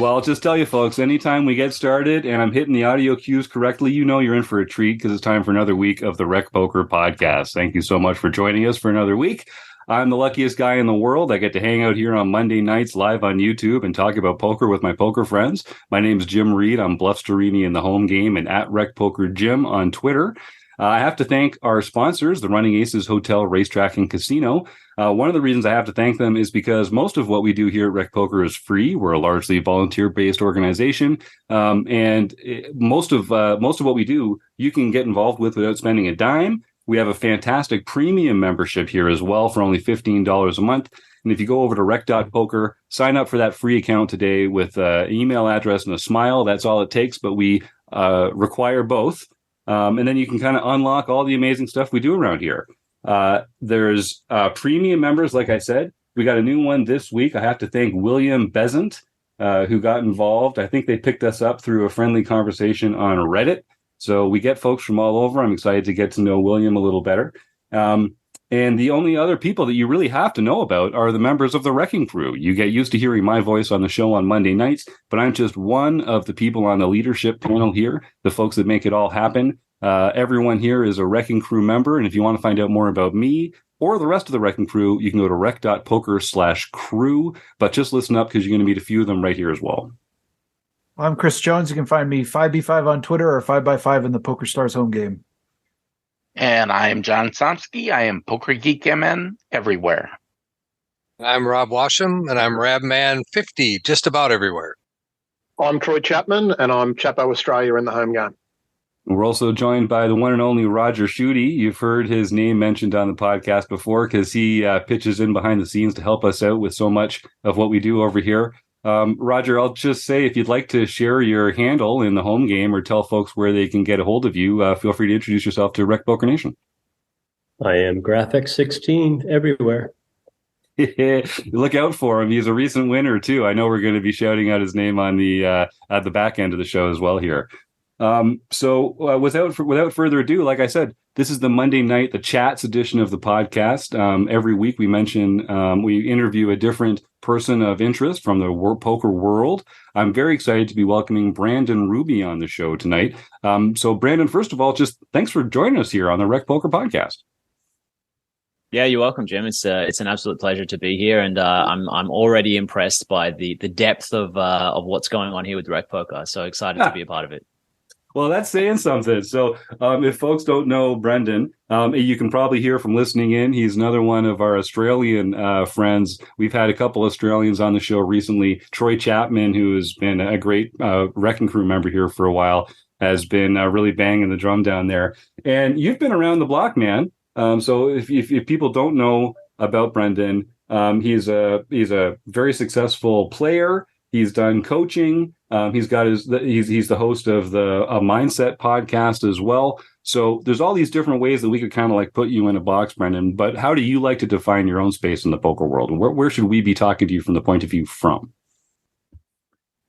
Well, I'll just tell you, folks, anytime we get started and I'm hitting the audio cues correctly, you know you're in for a treat because it's time for another week of the RecPoker podcast. Thank you so much for joining us for another week. I'm the luckiest guy in the world. I get to hang out here on Monday nights live on YouTube and talk about poker with my poker friends. My name's Jim Reid. I'm Bluffsterini in the home game and at RecPokerJim on Twitter. I have to thank our sponsors, the Running Aces Hotel, Racetrack, and Casino. One of the reasons I have to thank them is because most of what we do here at RecPoker is free. We're a largely volunteer-based organization, and most of what we do, you can get involved with without spending a dime. We have a fantastic premium membership here as well for only $15 a month. And if you go over to rec.poker, sign up for that free account today with an email address and a smile. That's all it takes, but we require both. And then you can kind of unlock all the amazing stuff we do around here. There's premium members, like I said. We got a new one this week. I have to thank William Besant, who got involved. I think they picked us up through a friendly conversation on Reddit. So we get folks from all over. I'm excited to get to know William a little better. And the only other people that you really have to know about are the members of the RECing Crew. You get used to hearing my voice on the show on Monday nights, but I'm just one of the people on the leadership panel here, the folks that make it all happen. Everyone here is a RECing Crew member, and if you want to find out more about me or the rest of the RECing Crew, you can go to rec.poker/crew, but just listen up because you're going to meet a few of them right here as well. I'm Chris Jones. You can find me 5B5 on Twitter or 5x5 in the PokerStars home game. And I am John Somsky. I am Poker Geek MN everywhere. I'm Rob Washam, and I'm Rabman50 just about everywhere. I'm Troy Chapman, and I'm Chapo Australia in the home game. We're also joined by the one and only Roger Schutte. You've heard his name mentioned on the podcast before because he pitches in behind the scenes to help us out with so much of what we do over here. Roger, I'll just say if you'd like to share your handle in the home game or tell folks where they can get a hold of you, feel free to introduce yourself to RecPoker Nation. I am Graphic16 everywhere. Look out for him. He's a recent winner, too. I know we're going to be shouting out his name on the at the back end of the show as well here. Without further ado, like I said, this is the Monday night, the chats edition of the podcast. Every week we we interview a different person of interest from the poker world. I'm very excited to be welcoming Brendon Rubie on the show tonight. So Brendon, first of all, just thanks for joining us here on the RecPoker podcast. Yeah, you're welcome, Jim. It's an absolute pleasure to be here, and I'm already impressed by the depth of what's going on here with RecPoker. So excited to be a part of it. Well, that's saying something. So if folks don't know Brendon, you can probably hear from listening in. He's another one of our Australian friends. We've had a couple Australians on the show recently. Troy Chapman, who has been a great RECing Crew member here for a while, has been really banging the drum down there. And you've been around the block, man. So if people don't know about Brendon, he's a very successful player. He's done coaching. He's the host of the Mindset podcast as well. So there's all these different ways that we could kind of like put you in a box, Brendon. But how do you like to define your own space in the poker world? And where should we be talking to you from the point of view from?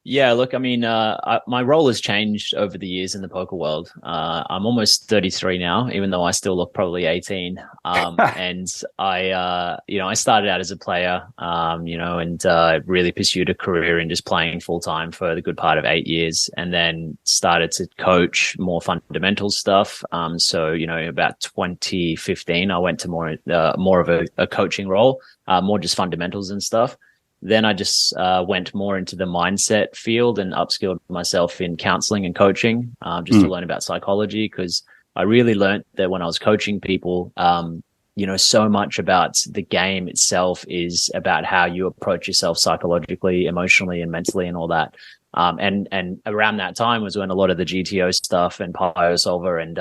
Yeah, look, I mean, my role has changed over the years in the poker world. I'm almost 33 now, even though I still look probably 18. And I started out as a player, and really pursued a career in just playing full time for the good part of 8 years, and then started to coach more fundamental stuff. So about 2015, I went to more of a coaching role, more just fundamentals and stuff. Then I just went more into the mindset field and upskilled myself in counseling and coaching, just to learn about psychology, because I really learned that when I was coaching people, so much about the game itself is about how you approach yourself psychologically, emotionally, and mentally, and all that. And around that time was when a lot of the GTO stuff and PioSolver and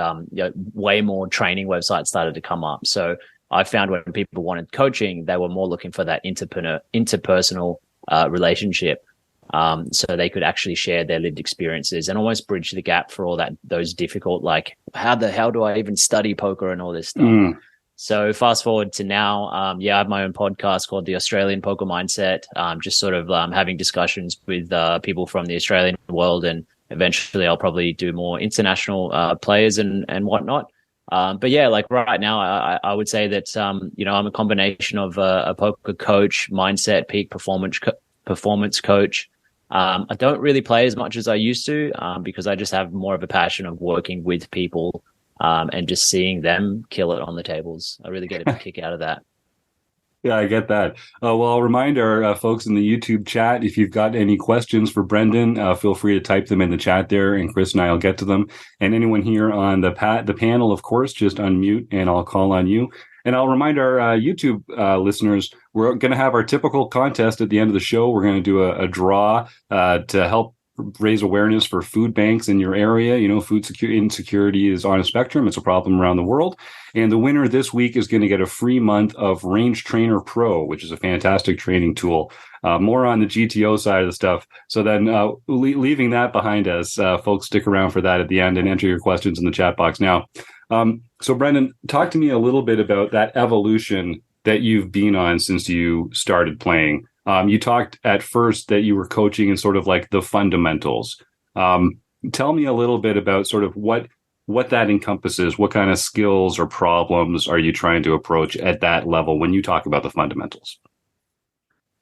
way more training websites started to come up. So I found when people wanted coaching, they were more looking for that interpersonal relationship, so they could actually share their lived experiences and almost bridge the gap for all those difficult, like how the hell do I even study poker and all this stuff. So fast forward to now, I have my own podcast called the Australian Poker Mindset, just sort of having discussions with people from the Australian world, and eventually I'll probably do more international players and whatnot. But yeah, like right now, I would say that, I'm a combination of a poker coach, mindset, peak performance coach, I don't really play as much as I used to because I just have more of a passion of working with people and just seeing them kill it on the tables. I really get a big kick out of that. Yeah, I get that. Well, I'll remind our folks in the YouTube chat, if you've got any questions for Brendon, feel free to type them in the chat there, and Chris and I will get to them. And anyone here on the panel, of course, just unmute and I'll call on you. And I'll remind our YouTube listeners, we're going to have our typical contest at the end of the show. We're going to do a draw to help raise awareness for food banks in your area. You know, food insecurity is on a spectrum. It's a problem around the world. And the winner this week is going to get a free month of Range Trainer Pro, which is a fantastic training tool. More on the GTO side of the stuff. So then leaving that behind us, folks, stick around for that at the end and enter your questions in the chat box now. So Brendon, talk to me a little bit about that evolution that you've been on since you started playing. You talked at first that you were coaching in sort of like the fundamentals. Tell me a little bit about sort of what that encompasses. What kind of skills or problems are you trying to approach at that level when you talk about the fundamentals?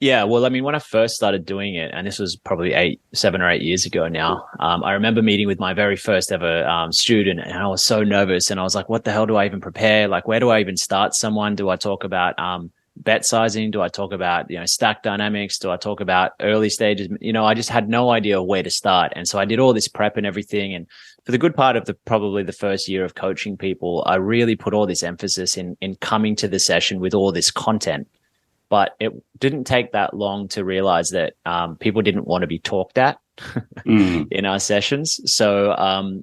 Yeah, well, I mean, when I first started doing it, and this was probably 7 or 8 years ago now, I remember meeting with my very first ever student, and I was so nervous, and I was like, what the hell do I even prepare? Like, where do I even start someone? Do I talk about bet sizing? Do I talk about, stack dynamics? Do I talk about early stages? I just had no idea where to start. And so I did all this prep and everything. And for the good part of probably the first year of coaching people, I really put all this emphasis in coming to the session with all this content. But it didn't take that long to realize that people didn't want to be talked at in our sessions. So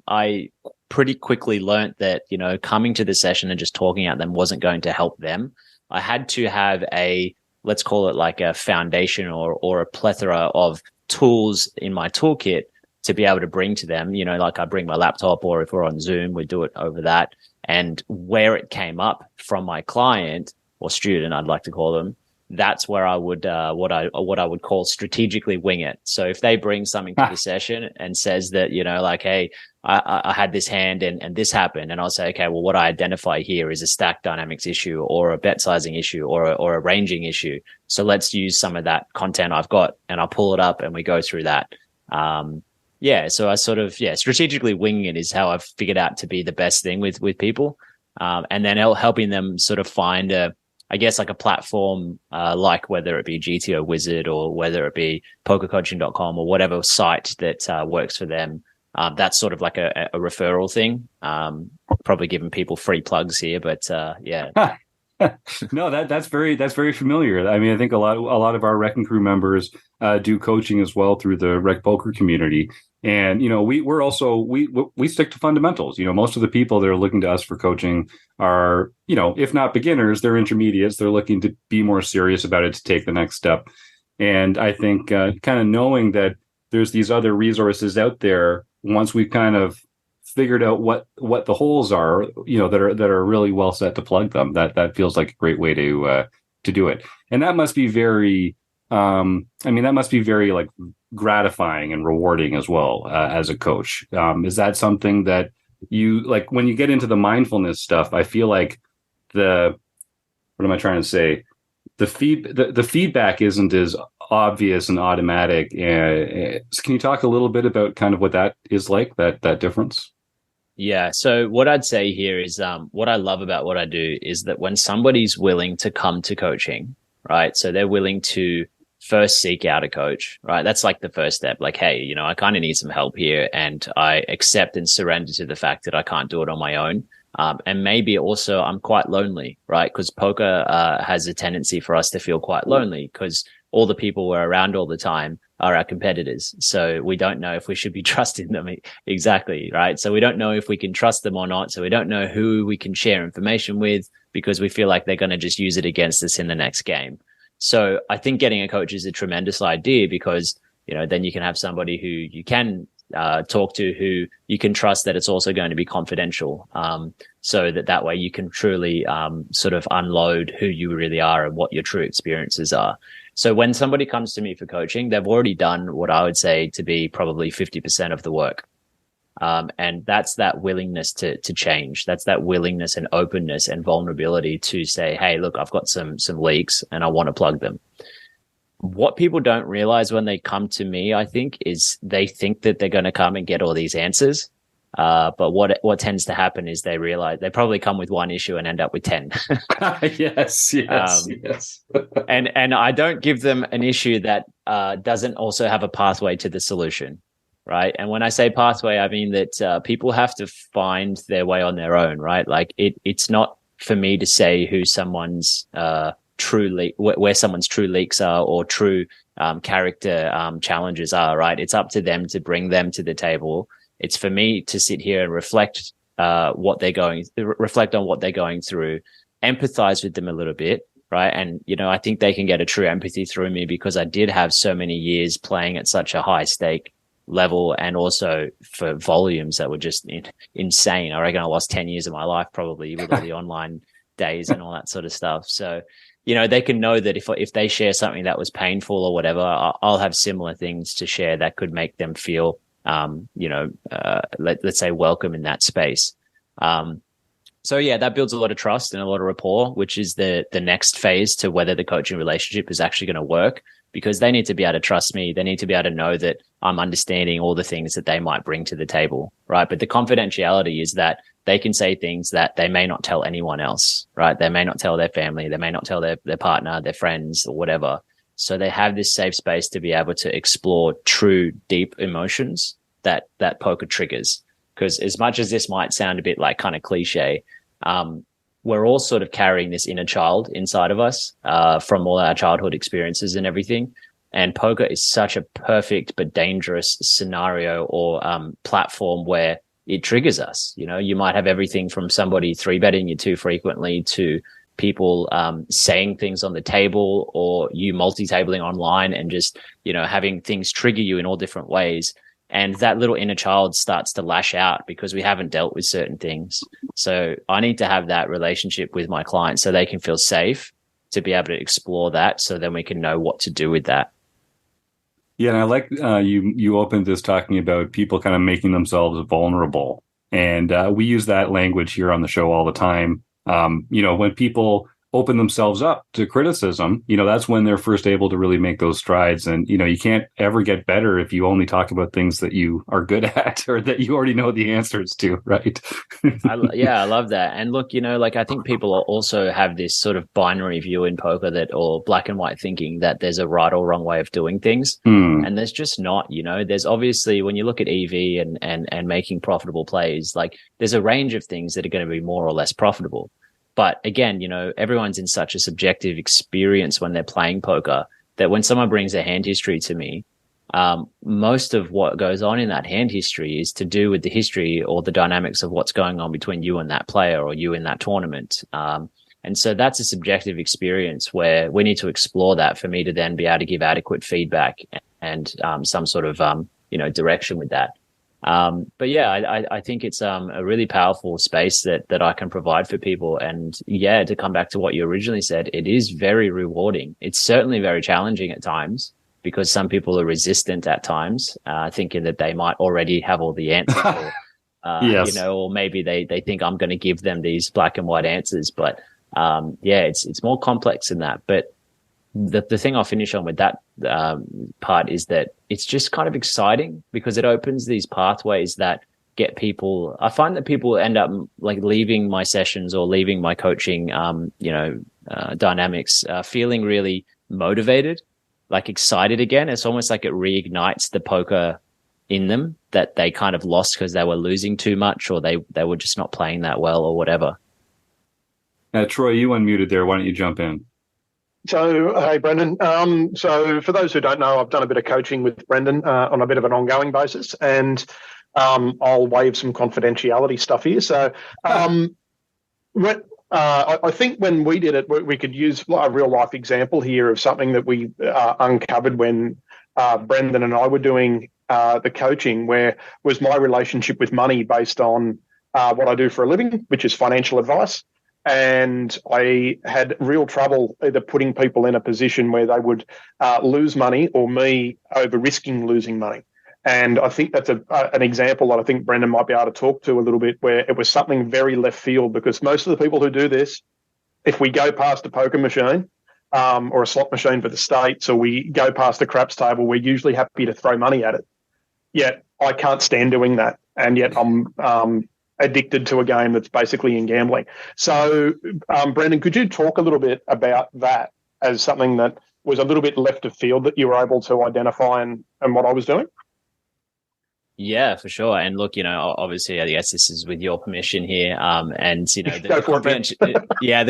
I pretty quickly learned that, coming to the session and just talking at them wasn't going to help them. I had to have let's call it like a foundation or a plethora of tools in my toolkit to be able to bring to them, like I bring my laptop, or if we're on Zoom, we do it over that. And where it came up from my client or student, I'd like to call them, that's where I would, what I would call strategically wing it. So if they bring something to the session and says that, like, hey, I had this hand and this happened, and I'll say, okay, well, what I identify here is a stack dynamics issue or a bet sizing issue or a ranging issue. So let's use some of that content I've got, and I'll pull it up and we go through that. So I sort of, strategically winging it is how I've figured out to be the best thing with people. And then helping them sort of find like a platform, like whether it be GTO Wizard or whether it be pokercoaching.com or whatever site that works for them. That's sort of like a referral thing. Probably giving people free plugs here, but yeah. No, that's very familiar. I mean, I think a lot of our RecPoker Crew members do coaching as well through the RecPoker community. And, we're also, we stick to fundamentals. Most of the people that are looking to us for coaching are, if not beginners, they're intermediates. They're looking to be more serious about it, to take the next step. And I think kind of knowing that there's these other resources out there, once we've kind of figured out what the holes are, that are really well set to plug them, that feels like a great way to do it. And that must be very, like gratifying and rewarding as well, as a coach. Is that something that you like when you get into the mindfulness stuff? I feel like what am I trying to say? The feedback isn't as obvious and automatic. Can you talk a little bit about kind of what that is like, that difference? Yeah. So what I'd say here is what I love about what I do is that when somebody's willing to come to coaching, right? So they're willing to first seek out a coach, right? That's like the first step. Like, hey, I kind of need some help here, and I accept and surrender to the fact that I can't do it on my own. And maybe also I'm quite lonely, right? Because poker has a tendency for us to feel quite lonely because all the people we're around all the time are our competitors. So we don't know if we should be trusting them exactly, right? So we don't know if we can trust them or not. So we don't know who we can share information with because we feel like they're going to just use it against us in the next game. So I think getting a coach is a tremendous idea because, then you can have somebody who you can talk to, who you can trust that it's also going to be confidential. So that way you can truly sort of unload who you really are and what your true experiences are. So when somebody comes to me for coaching, they've already done what I would say to be probably 50% of the work. And that's that willingness to change. That's that willingness and openness and vulnerability to say, hey, look, I've got some leaks and I want to plug them. what people don't realize when they come to me, I think, is they think that they're going to come and get all these answers. But what tends to happen is they realize they probably come with one issue and end up with 10. Yes. And I don't give them an issue that doesn't also have a pathway to the solution, right? And when I say pathway, I mean that people have to find their way on their own, right? Like it's not for me to say who someone's where someone's true leaks are or true character challenges are, right? It's up to them to bring them to the table. It's for me to sit here and reflect on what they're going through, empathize with them a little bit, right? And, I think they can get a true empathy through me because I did have so many years playing at such a high stake level and also for volumes that were just insane. I reckon I lost 10 years of my life probably with all the online days and all that sort of stuff. So, they can know that if they share something that was painful or whatever, I'll have similar things to share that could make them feel let's say welcome in that space. So yeah, that builds a lot of trust and a lot of rapport, which is the next phase to whether the coaching relationship is actually going to work, because they need to be able to trust me. They need to be able to know that I'm understanding all the things that they might bring to the table, right? But the confidentiality is that they can say things that they may not tell anyone else, right? They may not tell their family, they may not tell their partner, their friends or whatever. So they have this safe space to be able to explore true, deep emotions that poker triggers. Because as much as this might sound a bit like kind of cliche, we're all sort of carrying this inner child inside of us from all our childhood experiences and everything. And poker is such a perfect but dangerous scenario or platform where it triggers us. You might have everything from somebody 3-betting you too frequently to people saying things on the table, or you multi-tabling online and just, having things trigger you in all different ways. And that little inner child starts to lash out because we haven't dealt with certain things. So I need to have that relationship with my clients so they can feel safe to be able to explore that, so then we can know what to do with that. Yeah, and I like you opened this talking about people kind of making themselves vulnerable. And we use that language here on the show all the time. When people open themselves up to criticism, that's when they're first able to really make those strides. And, you can't ever get better if you only talk about things that you are good at or that you already know the answers to, right? I love that. And look, I think people also have this sort of binary view in poker or black and white thinking that there's a right or wrong way of doing things. And there's just not, there's obviously, when you look at EV and making profitable plays, like there's a range of things that are going to be more or less profitable. But again, everyone's in such a subjective experience when they're playing poker that when someone brings a hand history to me, most of what goes on in that hand history is to do with the history or the dynamics of what's going on between you and that player or you in that tournament. And so that's a subjective experience where we need to explore that for me to then be able to give adequate feedback and some sort of, direction with that. But yeah, I think it's a really powerful space that I can provide for people. And yeah, to come back to what you originally said, it is very rewarding. It's certainly very challenging at times because some people are resistant at times, thinking that they might already have all the answers or, yes. Or maybe they think I'm going to give them these black and white answers. But it's more complex than that. But the thing I'll finish on with that part is that it's just kind of exciting because it opens these pathways that get people. I find that people end up like leaving my sessions or leaving my coaching, dynamics, feeling really motivated, like excited again. It's almost like it reignites the poker in them that they kind of lost because they were losing too much or they were just not playing that well or whatever. Troy, you unmuted there. Why don't you jump in? So, hey, Brendon. So for those who don't know, I've done a bit of coaching with Brendon on a bit of an ongoing basis, and I'll waive some confidentiality stuff here. So I think when we did it, we could use a real-life example here of something that we uncovered when Brendon and I were doing the coaching, where was my relationship with money based on what I do for a living, which is financial advice. And I had real trouble either putting people in a position where they would lose money or me over risking losing money. And I think that's an example that I think Brendon might be able to talk to a little bit, where it was something very left field, because most of the people who do this, if we go past a poker machine, or a slot machine for the States, or we go past a craps table, we're usually happy to throw money at it. Yet I can't stand doing that, and yet I'm addicted to a game that's basically in gambling. So, Brendon, could you talk a little bit about that as something that was a little bit left of field that you were able to identify and what I was doing? Yeah, for sure. And look, obviously, I guess this is with your permission here. And the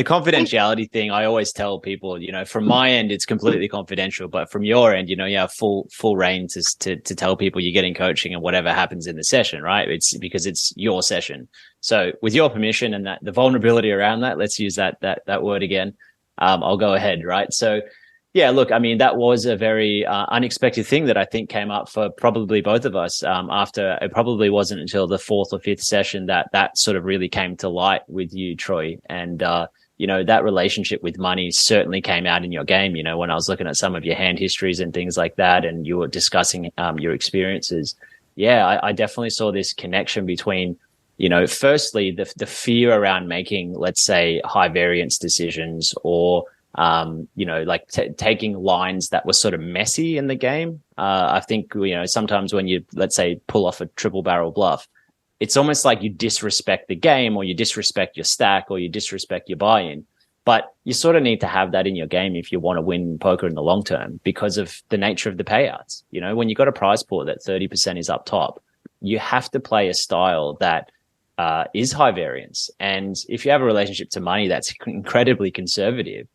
confidentiality thing, I always tell people, from my end, it's completely confidential, but from your end, you have full reign to tell people you're getting coaching and whatever happens in the session, right? It's because it's your session. So with your permission and that the vulnerability around that, let's use that word again. I'll go ahead, right? So, yeah, look, I mean, that was a very unexpected thing that I think came up for probably both of us after. It probably wasn't until the fourth or fifth session that sort of really came to light with you, Troy. And, that relationship with money certainly came out in your game, when I was looking at some of your hand histories and things like that, and you were discussing your experiences. Yeah, I definitely saw this connection between, firstly, the fear around making, let's say, high variance decisions or taking lines that were sort of messy in the game. I think, sometimes when you, let's say, pull off a triple barrel bluff, it's almost like you disrespect the game or you disrespect your stack or you disrespect your buy-in. But you sort of need to have that in your game if you want to win poker in the long term because of the nature of the payouts. When you got a prize pool that 30% is up top, you have to play a style that is high variance. And if you have a relationship to money that's incredibly conservative,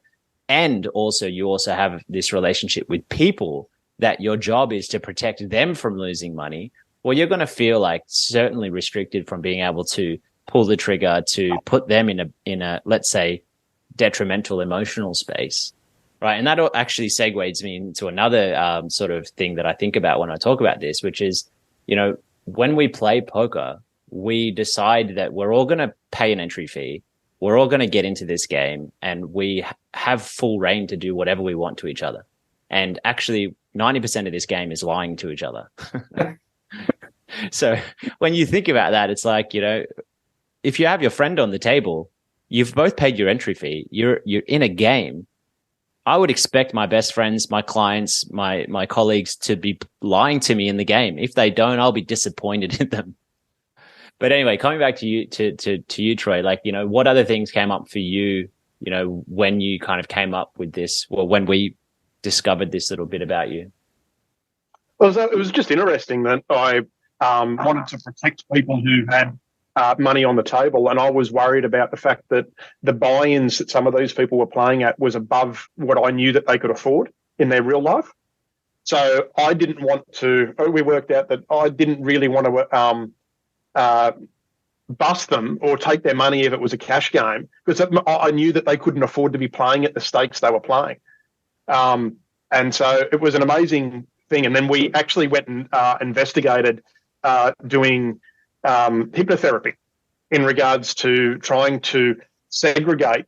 and also you also have this relationship with people that your job is to protect them from losing money, well, you're going to feel like certainly restricted from being able to pull the trigger to put them in a let's say, detrimental emotional space, right? And that actually segues me into another sort of thing that I think about when I talk about this, which is, when we play poker, we decide that we're all going to pay an entry fee. We're all going to get into this game and we have full reign to do whatever we want to each other. And actually 90% of this game is lying to each other. So when you think about that, it's like, if you have your friend on the table, you've both paid your entry fee, you're in a game. I would expect my best friends, my clients, my colleagues to be lying to me in the game. If they don't, I'll be disappointed in them. But anyway, coming back to you, to you, Troy, what other things came up for you, when you kind of came up with this, or when we discovered this little bit about you? Well, it was just interesting that I wanted to protect people who had money on the table, and I was worried about the fact that the buy-ins that some of these people were playing at was above what I knew that they could afford in their real life. So I didn't want to. We worked out that I didn't really want to bust them or take their money if it was a cash game, because I knew that they couldn't afford to be playing at the stakes they were playing. And so it was an amazing thing. And then we actually went and investigated doing hypnotherapy in regards to trying to segregate,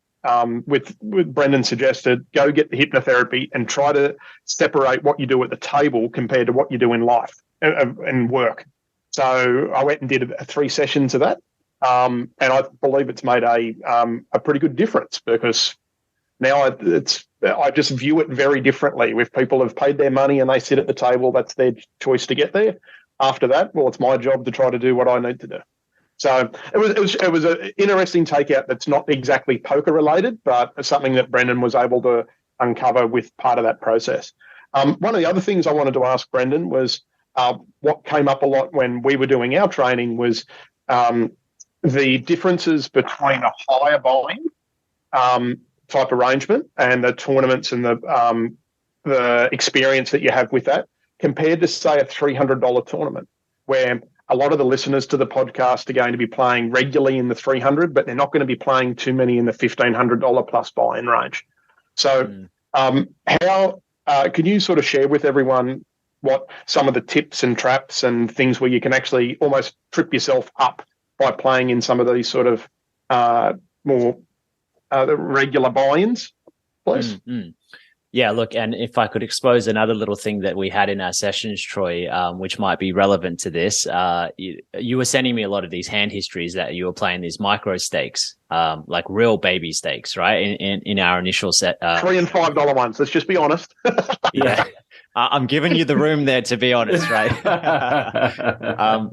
with Brendon suggested, go get the hypnotherapy and try to separate what you do at the table compared to what you do in life and work. So I went and did 3 sessions of that, and I believe it's made a pretty good difference, because now I just view it very differently. If people have paid their money and they sit at the table, that's their choice to get there. After that, well, it's my job to try to do what I need to do. So it was an interesting takeout that's not exactly poker related, but something that Brendon was able to uncover with part of that process. One of the other things I wanted to ask Brendon was, what came up a lot when we were doing our training was the differences between a higher buy-in type arrangement and the tournaments and the experience that you have with that, compared to, say, a $300 tournament, where a lot of the listeners to the podcast are going to be playing regularly in the 300, but they're not going to be playing too many in the $1,500 plus buy-in range. So how can you sort of share with everyone what some of the tips and traps and things where you can actually almost trip yourself up by playing in some of these sort of more the regular buy-ins, please? Yeah, look, and if I could expose another little thing that we had in our sessions, Troy, which might be relevant to this, you were sending me a lot of these hand histories that you were playing these micro stakes, like real baby stakes, right? In our initial set, $3 and $5 ones. Let's just be honest. Yeah, I'm giving you the room there to be honest, right?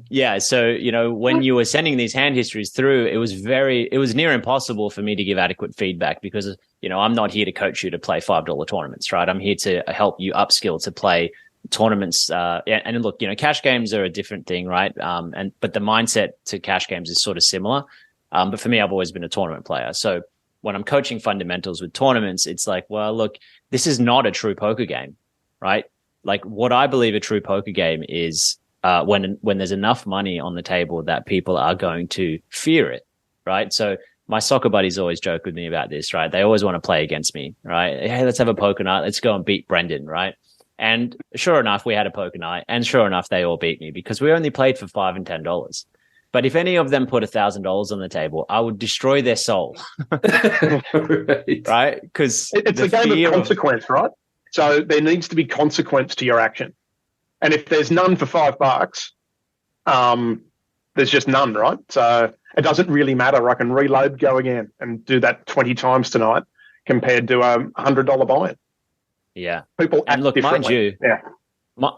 Yeah. So, when you were sending these hand histories through, it was near impossible for me to give adequate feedback because, I'm not here to coach you to play $5 tournaments, right? I'm here to help you upskill to play tournaments. And look, cash games are a different thing, right? But the mindset to cash games is sort of similar. But for me, I've always been a tournament player. So when I'm coaching fundamentals with tournaments, it's like, well, look, this is not a true poker game, right? Like what I believe a true poker game is when there's enough money on the table that people are going to fear it, right? So my soccer buddies always joke with me about this, right? They always want to play against me, right? Hey, let's have a poker night. Let's go and beat Brendon, right? And sure enough, we had a poker night, and sure enough, they all beat me because we only played for $5 and $10. But if any of them put $1,000 on the table, I would destroy their soul, right? Because it's a game of consequence, right? So there needs to be consequence to your action, and if there's none for $5, there's just none, right? So it doesn't really matter. I can reload, go again, and do that 20 times tonight compared to a $100 buy-in. Yeah, people and look, differently.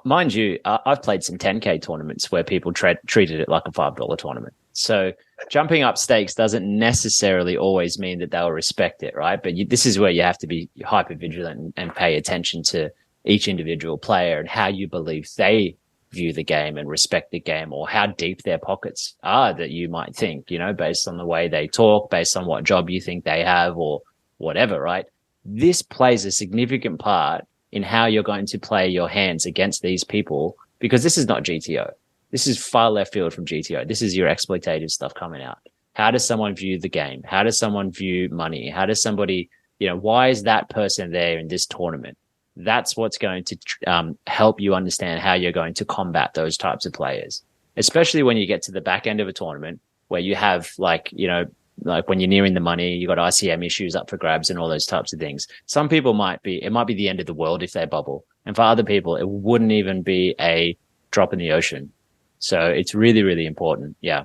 Mind you, I've played some 10K tournaments where people treated it like a $5 tournament. So jumping up stakes doesn't necessarily always mean that they'll respect it, right? But this is where you have to be hyper vigilant and pay attention to each individual player and how you believe they view the game and respect the game, or how deep their pockets are that you might think, based on the way they talk, based on what job you think they have or whatever, right? This plays a significant part in how you're going to play your hands against these people, because this is not GTO. This is far left field from GTO. This is your exploitative stuff coming out. How does someone view the game? How does someone view money? How does somebody, why is that person there in this tournament? That's what's going to help you understand how you're going to combat those types of players, especially when you get to the back end of a tournament where you have like when you're nearing the money, you got ICM issues up for grabs and all those types of things. Some people it might be the end of the world if they bubble. And for other people, it wouldn't even be a drop in the ocean. So it's really, really important. Yeah.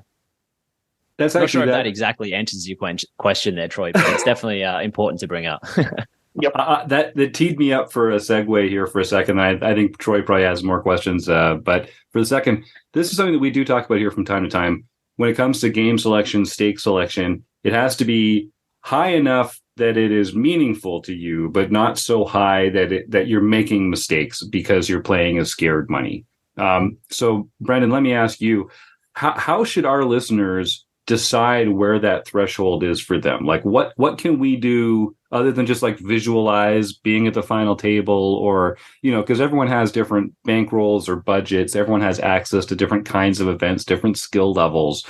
That's I'm not actually sure if that exactly answers your question there, Troy, but it's definitely important to bring up. Yep. That teed me up for a segue here for a second. I think Troy probably has more questions, but for the second, this is something that we do talk about here from time to time. When it comes to game selection, stake selection, it has to be high enough that it is meaningful to you, but not so high that you're making mistakes because you're playing a scared money. So, Brendon, let me ask you, how should our listeners decide where that threshold is for them? Like, what can we do other than just like visualize being at the final table, or, because everyone has different bankrolls or budgets. Everyone has access to different kinds of events, different skill levels.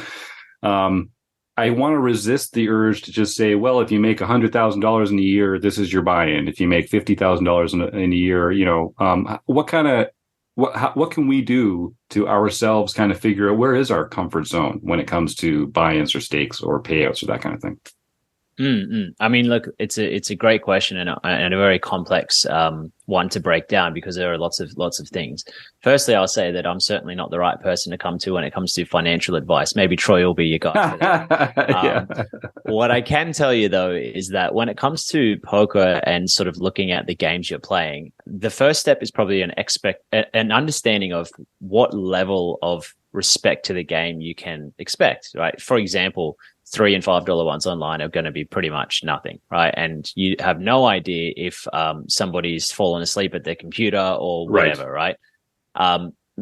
I want to resist the urge to just say, well, if you make $100,000 in a year, this is your buy-in. If you make $50,000 in a year, what can we do to ourselves kind of figure out where is our comfort zone when it comes to buy-ins or stakes or payouts or that kind of thing? I mean, look, it's a great question and a very complex one to break down, because there are lots of things. Firstly, I'll say that I'm certainly not the right person to come to when it comes to financial advice. Maybe Troy will be your guy for that. What I can tell you though is that when it comes to poker and sort of looking at the games you're playing, the first step is probably an understanding of what level of respect to the game you can expect, right? For example, $3 and $5 ones online are going to be pretty much nothing, right? And you have no idea if somebody's fallen asleep at their computer or whatever, right?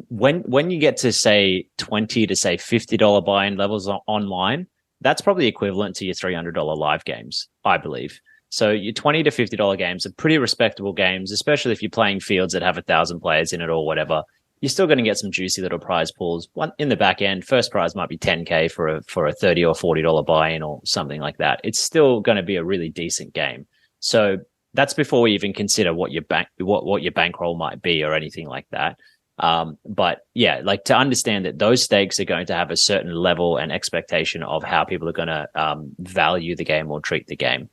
When you get to say $20 to say $50 buy-in levels online, that's probably equivalent to your $300 live games, I believe. So your $20 to $50 games are pretty respectable games, especially if you're playing fields that have 1,000 players in it or whatever. You're still going to get some juicy little prize pools. One in the back end, first prize might be $10K for a $30 or $40 buy-in or something like that. It's still going to be a really decent game. So that's before we even consider what your bankroll might be or anything like that. But yeah, like to understand that those stakes are going to have a certain level and expectation of how people are going to value the game or treat the game.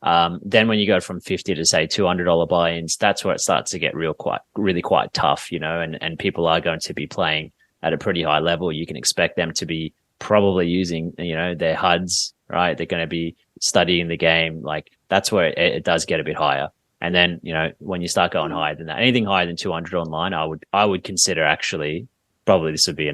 Then when you go from 50 to say $200 buy-ins, that's where it starts to get really quite tough, and people are going to be playing at a pretty high level. You can expect them to be probably using, their HUDs, right? They're going to be studying the game. Like that's where it does get a bit higher. And then, when you start going higher than that, anything higher than 200 online, I would consider actually, probably this would be,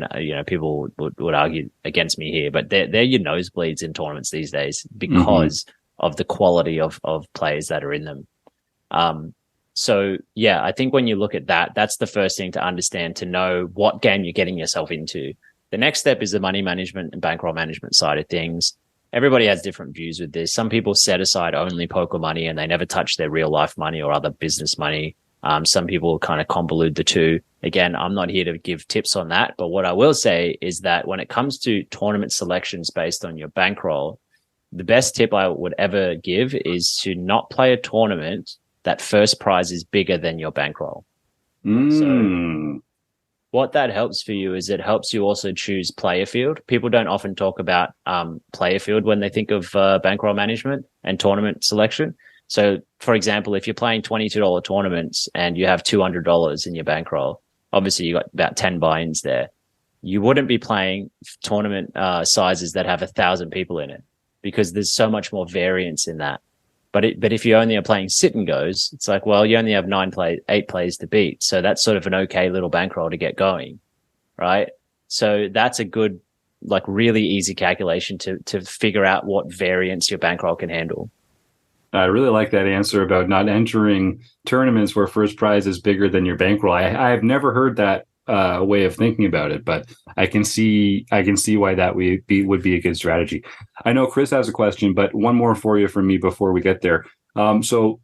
people would argue against me here, but they're your nosebleeds in tournaments these days because of the quality of players that are in them. So yeah, I think when you look at that, that's the first thing to understand, to know what game you're getting yourself into. The next step is the money management and bankroll management side of things. Everybody has different views with this. Some people set aside only poker money and they never touch their real life money or other business money. Some people kind of convolute the two. Again, I'm not here to give tips on that, but what I will say is that when it comes to tournament selections based on your bankroll, the best tip I would ever give is to not play a tournament that first prize is bigger than your bankroll. So what that helps for you is it helps you also choose player field. People don't often talk about player field when they think of bankroll management and tournament selection. So, for example, if you're playing $22 tournaments and you have $200 in your bankroll, obviously you got about 10 buy-ins there. You wouldn't be playing tournament sizes that have 1,000 people in it because there's so much more variance in that. But if you only are playing sit and goes, it's like, well, you only have 8 players to beat. So that's sort of an okay little bankroll to get going, right? So that's a good, like really easy calculation to figure out what variance your bankroll can handle. I really like that answer about not entering tournaments where first prize is bigger than your bankroll. I have never heard that way of thinking about it, but I can see why that would be a good strategy. I know Chris has a question, but one more for you from me before we get there. So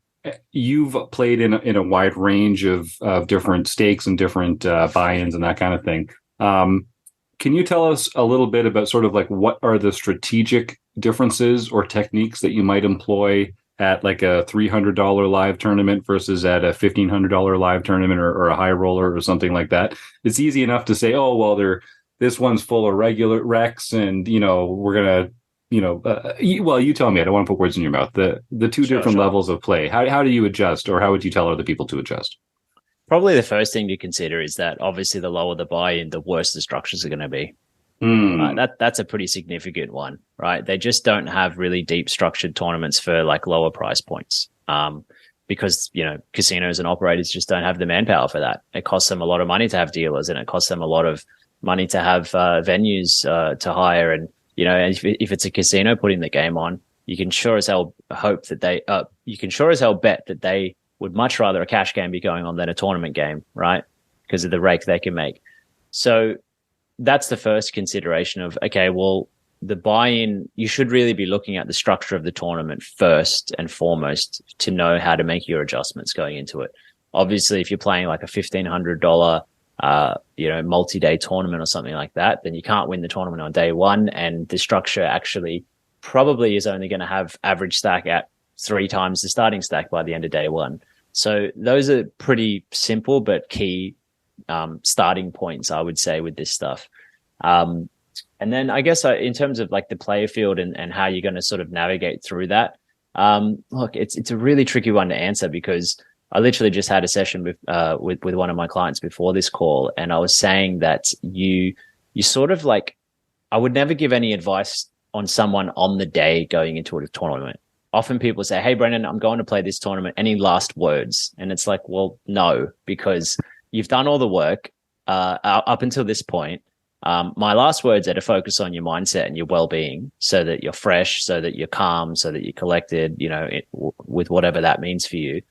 you've played in a wide range of different stakes and different buy-ins and that kind of thing. Can you tell us a little bit about sort of like what are the strategic differences or techniques that you might employ at like a $300 live tournament versus at a $1,500 live tournament or a high roller or something like that? It's easy enough to say, oh, well, this one's full of regular recs and, we're going to, well, you tell me, I don't want to put words in your mouth. The two different levels of play, how do you adjust, or how would you tell other people to adjust? Probably the first thing to consider is that obviously the lower the buy-in, the worse the structures are going to be. That's a pretty significant one, right? They just don't have really deep structured tournaments for like lower price points, because casinos and operators just don't have the manpower for that. It costs them a lot of money to have dealers, and it costs them a lot of money to have venues to hire. And if it's a casino putting the game on, you can sure as hell hope that you can sure as hell bet that they would much rather a cash game be going on than a tournament game, right? Because of the rake they can make. So that's the first consideration of, okay, well, the buy-in, you should really be looking at the structure of the tournament first and foremost to know how to make your adjustments going into it. Obviously, if you're playing like a $1,500, multi-day tournament or something like that, then you can't win the tournament on day one. And the structure actually probably is only going to have average stack at 3 times the starting stack by the end of day one. So those are pretty simple but key starting points, I would say, with this stuff. And then I guess in terms of like the player field and how you're going to sort of navigate through that, look, it's a really tricky one to answer because I literally just had a session with one of my clients before this call, and I was saying that you sort of like, I would never give any advice on someone on the day going into a tournament. Often people say, hey, Brendon, I'm going to play this tournament. Any last words? And it's like, well, no, because you've done all the work up until this point. My last words are to focus on your mindset and your well-being so that you're fresh, so that you're calm, so that you're collected, with whatever that means for you.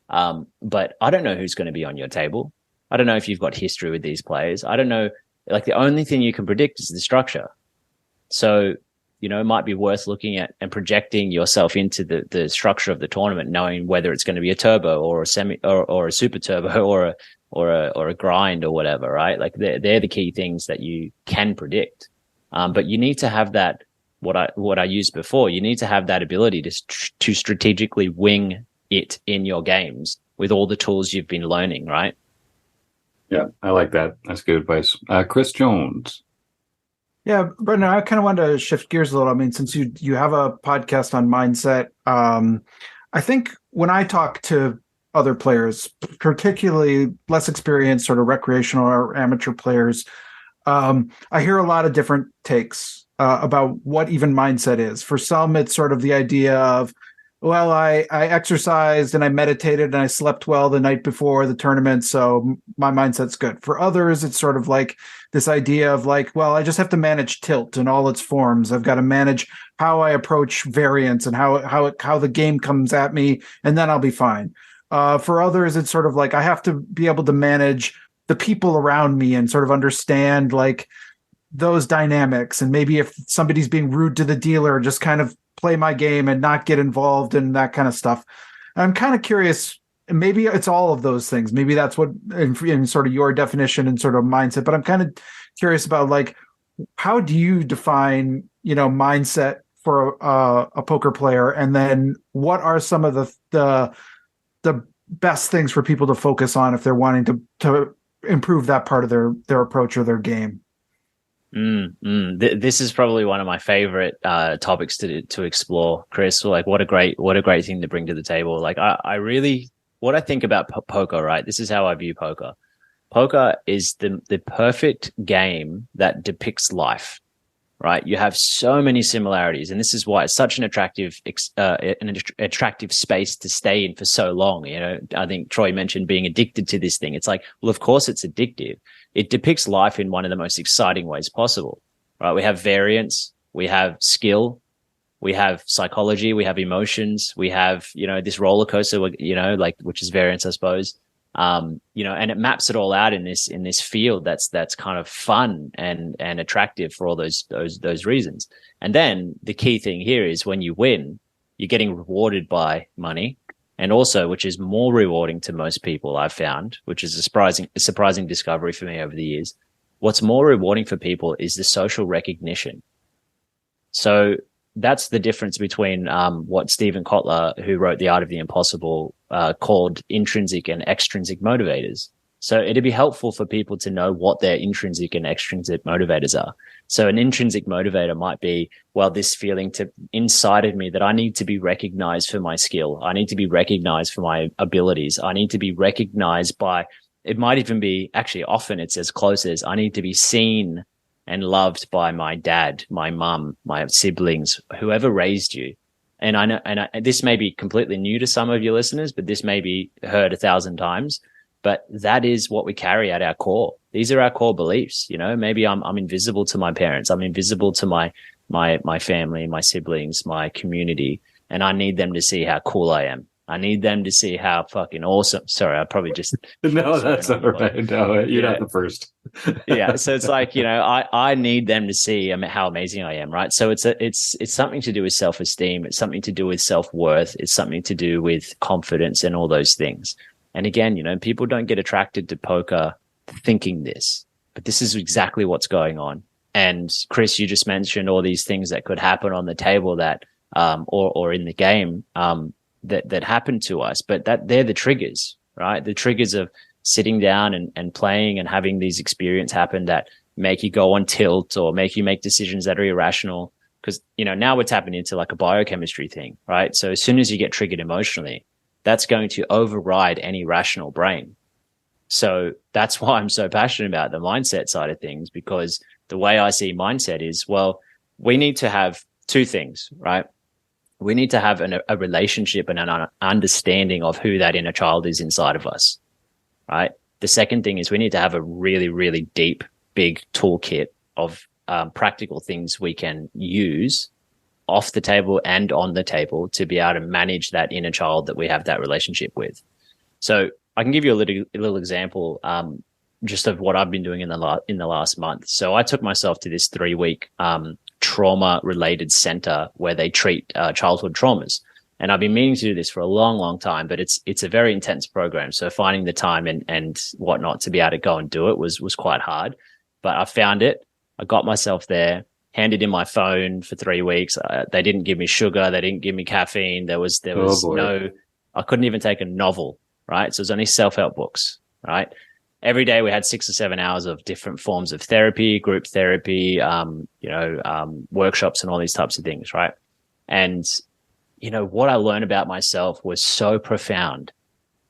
But I don't know who's going to be on your table. I don't know if you've got history with these players. I don't know. Like the only thing you can predict is the structure. So, it might be worth looking at and projecting yourself into the structure of the tournament, knowing whether it's going to be a turbo or a semi or a super turbo or a grind or whatever, right? Like they're the key things that you can predict. But you need to have that, what I used before, you need to have that ability to strategically wing it in your games with all the tools you've been learning, right? Yeah, I like that. That's good advice. Chris Jones. Yeah, Brendon, I kind of wanted to shift gears a little. I mean, since you have a podcast on mindset, I think when I talk to other players, particularly less experienced, sort of recreational or amateur players, I hear a lot of different takes about what even mindset is. For some, it's sort of the idea of, well, I exercised and I meditated and I slept well the night before the tournament, so my mindset's good. For others, it's sort of like this idea of like, well, I just have to manage tilt in all its forms. I've got to manage how I approach variance and how the game comes at me, and then I'll be fine. For others, it's sort of like I have to be able to manage the people around me and sort of understand like those dynamics. And maybe if somebody's being rude to the dealer, just kind of play my game and not get involved in that kind of stuff. I'm kind of curious, maybe it's all of those things. Maybe that's what in sort of your definition and sort of mindset, but I'm kind of curious about like, how do you define, mindset for a poker player? And then what are some of the best things for people to focus on if they're wanting to improve that part of their approach or their game? This is probably one of my favorite topics to explore, Chris. Like, what a great thing to bring to the table. Like, what I think about poker, right? This is how I view poker. Poker is the perfect game that depicts life, right? You have so many similarities, and this is why it's such an attractive space to stay in for so long. I think Troy mentioned being addicted to this thing. It's like, well, of course it's addictive. It depicts life in one of the most exciting ways possible, right? We have variance, we have skill, we have psychology, we have emotions, we have, this roller coaster, which is variance, I suppose. And it maps it all out in this field that's kind of fun and attractive for all those reasons. And then the key thing here is when you win, you're getting rewarded by money. And also, which is more rewarding to most people, I've found, which is a surprising discovery for me over the years. What's more rewarding for people is the social recognition. So that's the difference between what Stephen Kotler, who wrote The Art of the Impossible, called intrinsic and extrinsic motivators. So it'd be helpful for people to know what their intrinsic and extrinsic motivators are. So an intrinsic motivator might be, well, this feeling inside of me that I need to be recognized for my skill. I need to be recognized for my abilities. I need to be recognized by, it might even be, actually often it's as close as, I need to be seen and loved by my dad, my mum, my siblings, whoever raised you. And I know, this may be completely new to some of your listeners, but this may be heard 1,000 times. But that is what we carry at our core. These are our core beliefs. Maybe I'm invisible to my parents. I'm invisible to my family, my siblings, my community. And I need them to see how cool I am. I need them to see how fucking awesome. Sorry, I probably just. No, that's all right. No, you're not the first. Yeah. So it's like, I need them to see how amazing I am. Right. So it's something to do with self-esteem. It's something to do with self-worth. It's something to do with confidence and all those things. And again, people don't get attracted to poker thinking this, but this is exactly what's going on. And Chris, you just mentioned all these things that could happen on the table that, or in the game, that happen to us, but that they're the triggers, right? The triggers of sitting down and playing and having these experiences happen that make you go on tilt or make you make decisions that are irrational. Because, now we're tapping into like a biochemistry thing, right? So as soon as you get triggered emotionally, that's going to override any rational brain. So that's why I'm so passionate about the mindset side of things, because the way I see mindset is, well, we need to have two things, right? We need to have a relationship and an understanding of who that inner child is inside of us, right? The second thing is we need to have a really, really deep, big toolkit of practical things we can use off the table and on the table to be able to manage that inner child that we have that relationship with. So I can give you a little example just of what I've been doing in the last month. So I took myself to this 3-week trauma-related center where they treat childhood traumas. And I've been meaning to do this for a long, long time, but it's a very intense program. So finding the time and whatnot to be able to go and do it was quite hard. But I found it. I got myself there. Handed in my phone for 3 weeks. They didn't give me sugar. They didn't give me caffeine. There was I couldn't even take a novel, right? So it was only self-help books, right? every day we had 6 or 7 hours of different forms of therapy, group therapy, workshops and all these types of things, right? And, what I learned about myself was so profound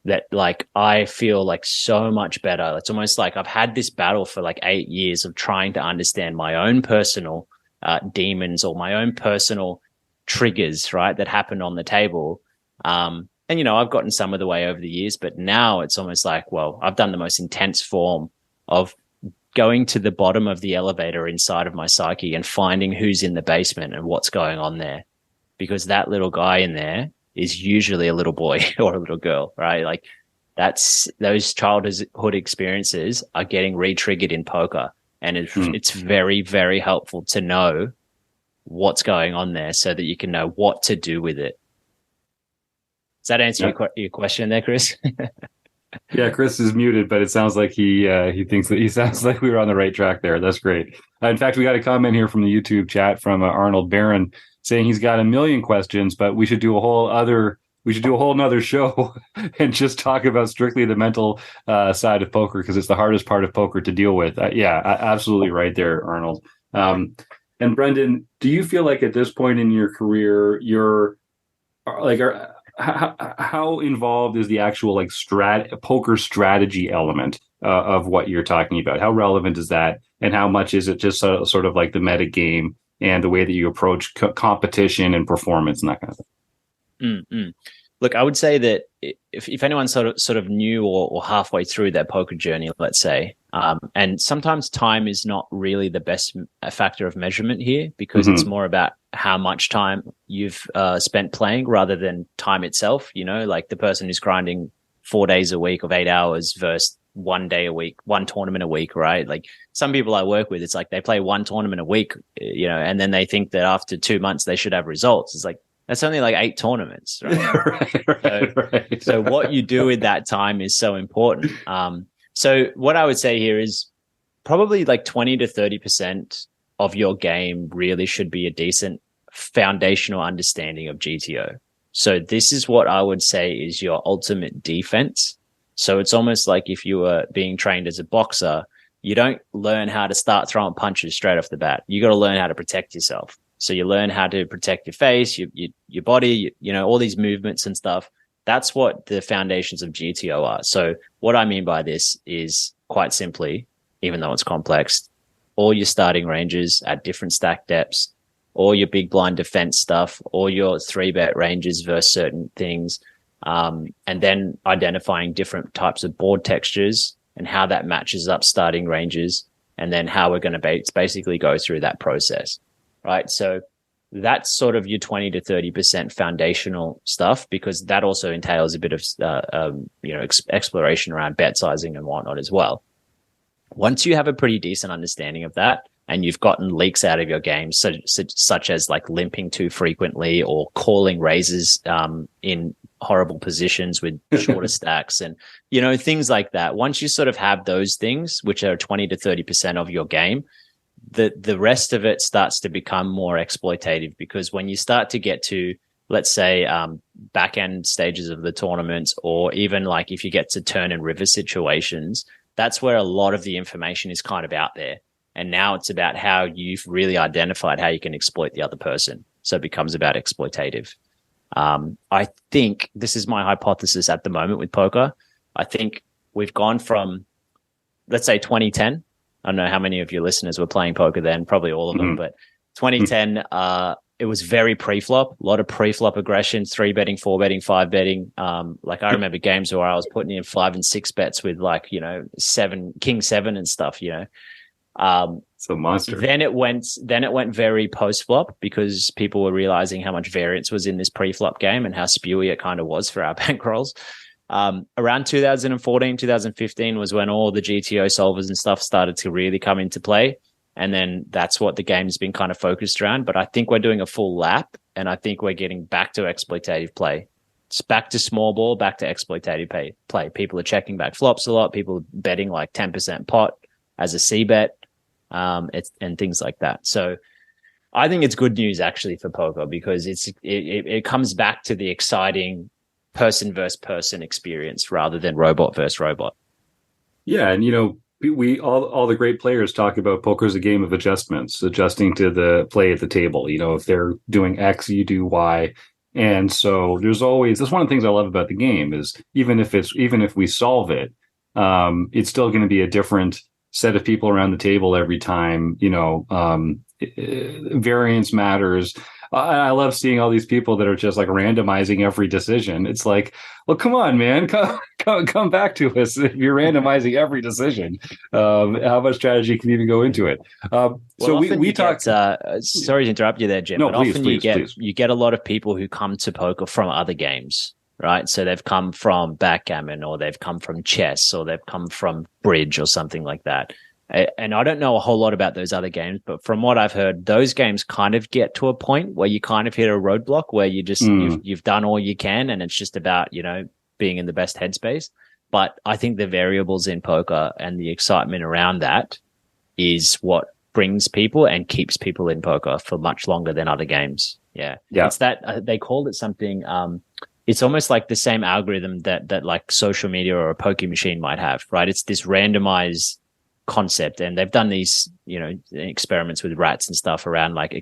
that like I feel like so much better. It's almost like I've had this battle for like 8 years of trying to understand my own personal demons or my own personal triggers, right, that happened on the table. And, I've gotten some of the way over the years, but now it's almost like, well, I've done the most intense form of going to the bottom of the elevator inside of my psyche and finding who's in the basement and what's going on there. Because that little guy in there is usually a little boy or a little girl, right? Like those childhood experiences are getting re-triggered in poker. And it's very, very helpful to know what's going on there so that you can know what to do with it. Does that answer your question there, Chris? Yeah, Chris is muted, but it sounds like he thinks that he sounds like we were on the right track there. That's great. In fact, we got a comment here from the YouTube chat from Arnold Barron saying he's got a million questions, but we should do a whole nother show and just talk about strictly the mental side of poker because it's the hardest part of poker to deal with. Absolutely right there, Arnold. And Brendon, do you feel like at this point in your career, you're like, how involved is the actual like poker strategy element of what you're talking about? How relevant is that, and how much is it just sort of like the meta game and the way that you approach competition and performance and that kind of thing? Mm-hmm. Look, I would say that if anyone's sort of new or halfway through their poker journey, let's say, and sometimes time is not really the best factor of measurement here because it's more about how much time you've spent playing rather than time itself. Like the person who's grinding 4 days a week of 8 hours versus 1 day a week, one tournament a week, right? Like some people I work with, it's like they play one tournament a week, and then they think that after 2 months they should have results. It's like, that's only like 8 tournaments, right? Right. So what you do with that time is so important. So what I would say here is probably like 20 to 30% of your game really should be a decent foundational understanding of GTO. So this is what I would say is your ultimate defense. So it's almost like if you were being trained as a boxer, you don't learn how to start throwing punches straight off the bat. You got to learn how to protect yourself. So you learn how to protect your face, your body, all these movements and stuff. That's what the foundations of GTO are. So what I mean by this is quite simply, even though it's complex, all your starting ranges at different stack depths, all your big blind defense stuff, all your 3-bet ranges versus certain things, and then identifying different types of board textures and how that matches up starting ranges, and then how we're going to basically go through that process. Right. So that's sort of your 20 to 30% foundational stuff, because that also entails a bit of, exploration around bet sizing and whatnot as well. Once you have a pretty decent understanding of that and you've gotten leaks out of your game, such as like limping too frequently or calling raises in horrible positions with shorter stacks and, things like that. Once you sort of have those things, which are 20 to 30% of your game, the rest of it starts to become more exploitative, because when you start to get to, let's say, back end stages of the tournament, or even like if you get to turn and river situations, that's where a lot of the information is kind of out there. And now it's about how you've really identified how you can exploit the other person. So it becomes about exploitative. I think this is my hypothesis at the moment with poker. I think we've gone from, let's say 2010. I don't know how many of your listeners were playing poker then, probably all of them, but 2010, it was very pre-flop, a lot of pre-flop aggression, 3-betting, 4-betting, 5-betting. Like I remember games where I was putting in 5 and 6 bets with like, king 7 and stuff, It's a monster. Then it went very post-flop, because people were realizing how much variance was in this pre-flop game and how spewy it kind of was for our bankrolls. Around 2014, 2015 was when all the GTO solvers and stuff started to really come into play. And then that's what the game's been kind of focused around. But I think we're doing a full lap, and I think we're getting back to exploitative play. It's back to small ball, back to exploitative play. People are checking back flops a lot. People are betting like 10% pot as a C bet, and things like that. So I think it's good news actually for poker, because it comes back to the exciting person versus person experience rather than robot versus robot. Yeah, and we all the great players talk about poker as a game of adjustments, adjusting to the play at the table. If they're doing X, you do Y. And so that's one of the things I love about the game is even if we solve it, it's still going to be a different set of people around the table every time. Variance matters. I love seeing all these people that are just like randomizing every decision. It's like, well, come on, man, come back to us. If you're randomizing every decision, how much strategy can even go into it? So we talked. Sorry to interrupt you there, Jim. No, but please, often please. you get a lot of people who come to poker from other games, right? So they've come from backgammon, or they've come from chess, or they've come from bridge, or something like that. And I don't know a whole lot about those other games, but from what I've heard, those games kind of get to a point where you kind of hit a roadblock where you just you've done all you can, and it's just about being in the best headspace. But I think the variables in poker and the excitement around that is what brings people and keeps people in poker for much longer than other games. Yeah. It's that they called it something. It's almost like the same algorithm that like social media or a poker machine might have, right? It's this randomized concept, and they've done these experiments with rats and stuff around like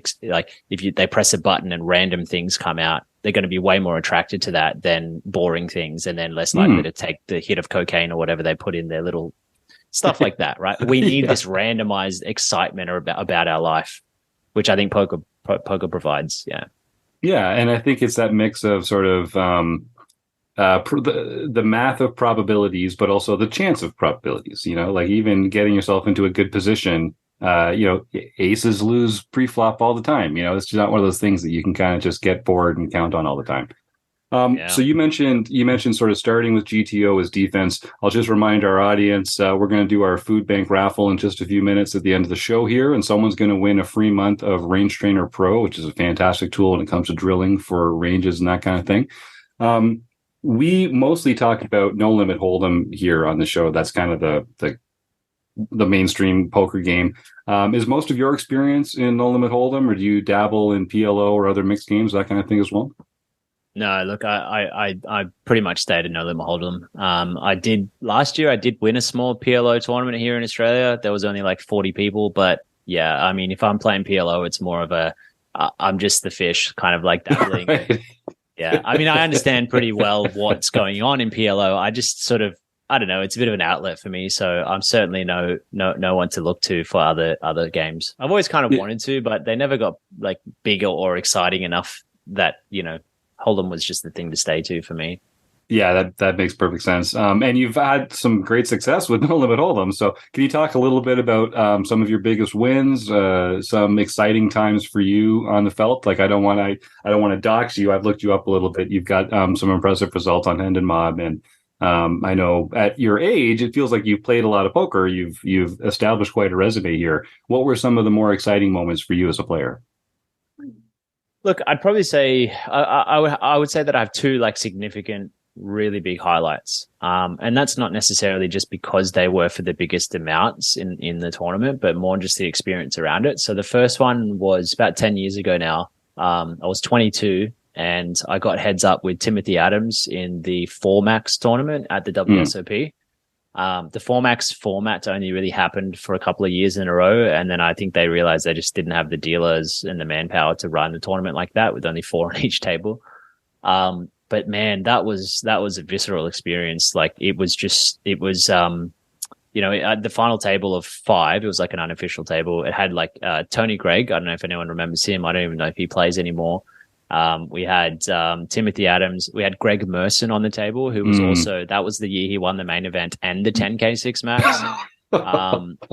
if they press a button and random things come out, they're going to be way more attracted to that than boring things, and then less likely to take the hit of cocaine or whatever they put in their little stuff like that, right? We need this randomized excitement about our life, which I think poker provides. Yeah, and I think it's that mix of sort of the math of probabilities, but also the chance of probabilities. Like even getting yourself into a good position. Aces lose pre-flop all the time. It's just not one of those things that you can kind of just get bored and count on all the time. So you mentioned sort of starting with GTO as defense. I'll just remind our audience, we're going to do our food bank raffle in just a few minutes at the end of the show here, and someone's going to win a free month of Range Trainer Pro, which is a fantastic tool when it comes to drilling for ranges and that kind of thing. We mostly talk about no limit hold'em here on the show. That's kind of the mainstream poker game. Is most of your experience in no limit hold'em, or do you dabble in PLO or other mixed games, that kind of thing as well? No, look, I pretty much stayed in no limit hold'em. Last year I did win a small PLO tournament here in Australia. There was only like 40 people, but yeah, I mean, if I'm playing PLO, it's more of I'm just the fish, kind of like dabbling. Right. Yeah, I mean, I understand pretty well what's going on in PLO. I just sort of, I don't know, it's a bit of an outlet for me. So I'm certainly no one to look to for other games. I've always kind of wanted to, but they never got like bigger or exciting enough that, Hold'em was just the thing to stay to for me. Yeah, that makes perfect sense. And you've had some great success with No Limit Hold'em. So can you talk a little bit about some of your biggest wins, some exciting times for you on the felt? Like I don't want to dox you. I've looked you up a little bit. You've got some impressive results on Hendon Mob, and I know at your age, it feels like you've played a lot of poker. You've established quite a resume here. What were some of the more exciting moments for you as a player? Look, I'd probably say I would say that I have two like significant, really big highlights, and that's not necessarily just because they were for the biggest amounts in the tournament, but more just the experience around it. So the first one was about 10 years ago now. I was 22, and I got heads up with Timothy Adams in the 4max tournament at the WSOP. The 4max format only really happened for a couple of years in a row, and then I think they realized they just didn't have the dealers and the manpower to run the tournament like that with only 4 on each table. But man, that was a visceral experience. Like it was at the final table of 5, it was like an unofficial table. It had like Tony Gregg. I don't know if anyone remembers him. I don't even know if he plays anymore. We had Timothy Adams. We had Greg Merson on the table, who was also, that was the year he won the main event and the 10K 6 max.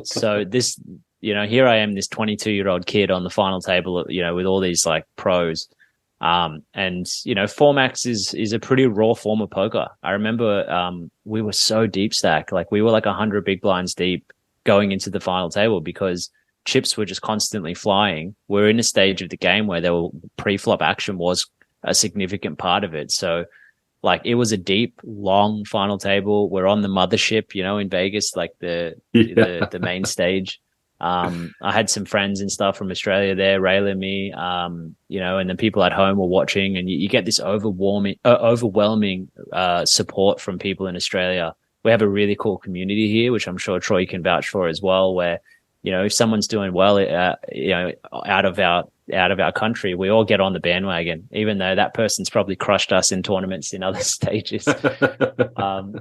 So this, here I am, this 22-year-old kid on the final table, with all these like pros. And 4max is a pretty raw form of poker. I remember we were so deep stack, like we were like 100 big blinds deep going into the final table because chips were just constantly flying. We're in a stage of the game where pre-flop action was a significant part of it. So like it was a deep, long final table. We're on the mothership, in Vegas, like the main stage. I had some friends and stuff from Australia there, Rayla and me, and then people at home were watching, and you get this overwhelming support from people in Australia we have a really cool community here, which I'm sure Troy can vouch for as well, where, if someone's doing well, out of our country, we all get on the bandwagon, even though that person's probably crushed us in tournaments in other stages.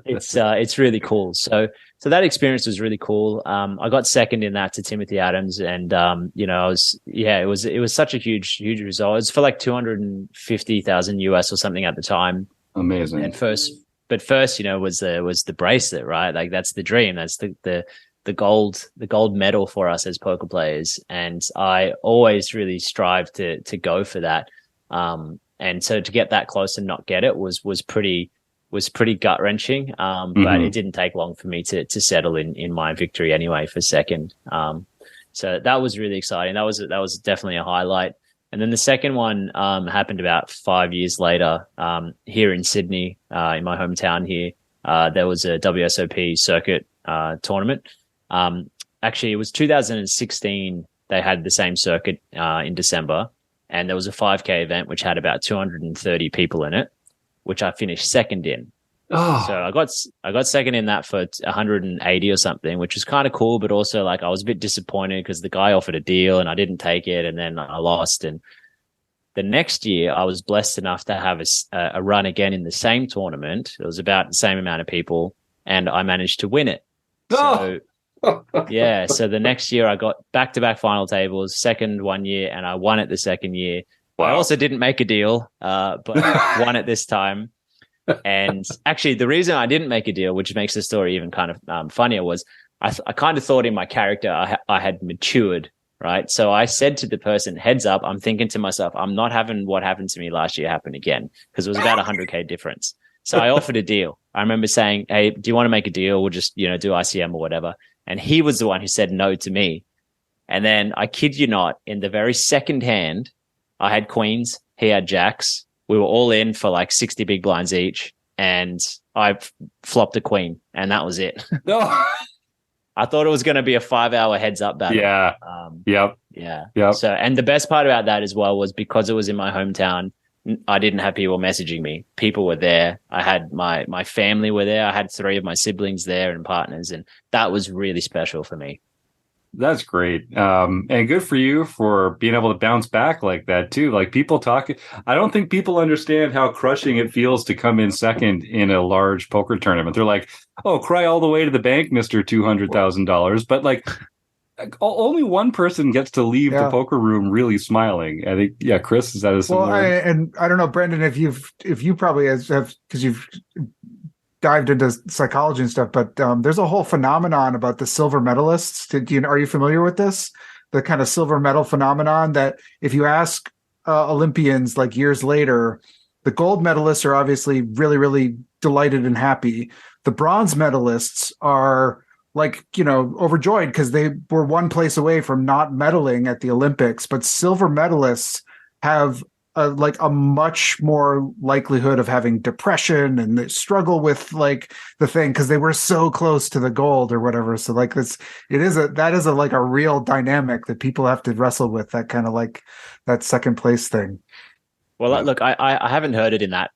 It's really cool. So that experience was really cool. I got second in that to Timothy Adams, and it was such a huge result. It was for like 250,000 US or something at the time. Amazing. And first, was the bracelet, right? Like that's the dream. That's the gold medal for us as poker players. And I always really strive to go for that. And so to get that close and not get it was pretty gut wrenching. But it didn't take long for me to settle in my victory anyway for second. So that was really exciting. That was definitely a highlight. And then the second one happened about 5 years later here in Sydney, in my hometown here. There was a WSOP circuit tournament. Actually, it was 2016. They had the same circuit in December, and there was a 5K event which had about 230 people in it, which I finished second in. Oh. So I got second in that for 180 or something, which was kind of cool, but also like I was a bit disappointed because the guy offered a deal and I didn't take it, and then I lost. And the next year, I was blessed enough to have a run again in the same tournament. It was about the same amount of people, and I managed to win it. Oh. So yeah, so the next year I got back-to-back final tables, second one year, and I won it the second year. Wow. I also didn't make a deal, but won it this time. And actually, the reason I didn't make a deal, which makes the story even kind of funnier, was I kind of thought in my character I had matured, right? So I said to the person, heads up, I'm thinking to myself, I'm not having what happened to me last year happen again, because it was about 100K difference. So I offered a deal. I remember saying, hey, do you want to make a deal? We'll just, do ICM or whatever. And he was the one who said no to me. And then I kid you not, in the very second hand, I had queens, he had jacks. We were all in for like 60 big blinds each. And I flopped a queen, and that was it. No. I thought it was going to be a 5-hour heads up battle. Yeah. Yeah. Yep. So, and the best part about that as well was because it was in my hometown, I didn't have people messaging me. People were there. I had my family were there. I had 3 of my siblings there and partners, and that was really special for me. That's great. And good for you for being able to bounce back like that too. Like people talk, I don't think people understand how crushing it feels to come in second in a large poker tournament. They're like, oh, cry all the way to the bank, Mr. $200,000. But like only one person gets to leave the poker room really smiling. I think, Chris, is that a similar? Well, I don't know, Brendon, if you probably have, because you've dived into psychology and stuff, but there's a whole phenomenon about the silver medalists. Are you familiar with this? The kind of silver medal phenomenon that if you ask Olympians like years later, the gold medalists are obviously really, really delighted and happy. The bronze medalists are like, overjoyed because they were one place away from not medaling at the Olympics, but silver medalists have a much more likelihood of having depression and they struggle with like the thing because they were so close to the gold or whatever. So like that is a real dynamic that people have to wrestle with, that kind of like that second place thing. Well, look, I haven't heard it in that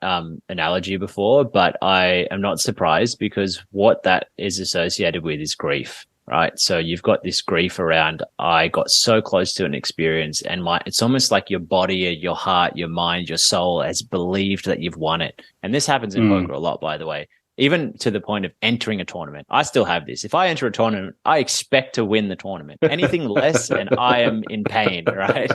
analogy before, but I am not surprised because what that is associated with is grief. Right. So you've got this grief around, I got so close to an experience, and it's almost like your body, your heart, your mind, your soul has believed that you've won it. And this happens in poker a lot, by the way, even to the point of entering a tournament. I still have this. If I enter a tournament, I expect to win the tournament. Anything less and I am in pain. Right.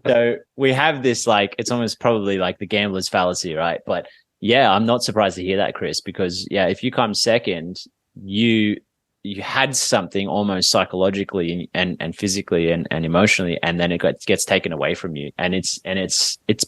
So we have this, like, it's almost probably like the gambler's fallacy. Right. But yeah, I'm not surprised to hear that, Chris, because if you come second, you had something almost psychologically and physically and emotionally, and then it gets taken away from you. And it's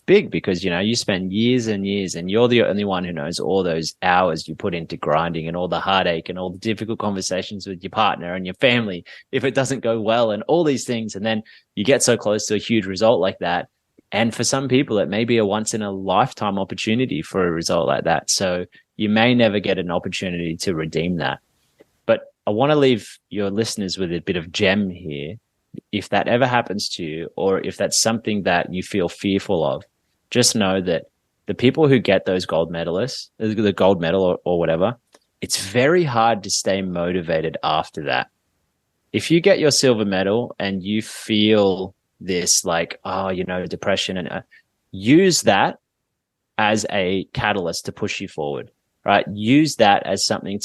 big because, you spend years and years and you're the only one who knows all those hours you put into grinding and all the heartache and all the difficult conversations with your partner and your family if it doesn't go well and all these things. And then you get so close to a huge result like that. And for some people, it may be a once in a lifetime opportunity for a result like that. So you may never get an opportunity to redeem that. I want to leave your listeners with a bit of gem here. If that ever happens to you, or if that's something that you feel fearful of, just know that the people who get those gold medalists, the gold medal or whatever, it's very hard to stay motivated after that. If you get your silver medal and you feel this like, oh, depression, and use that as a catalyst to push you forward, right? Use that as something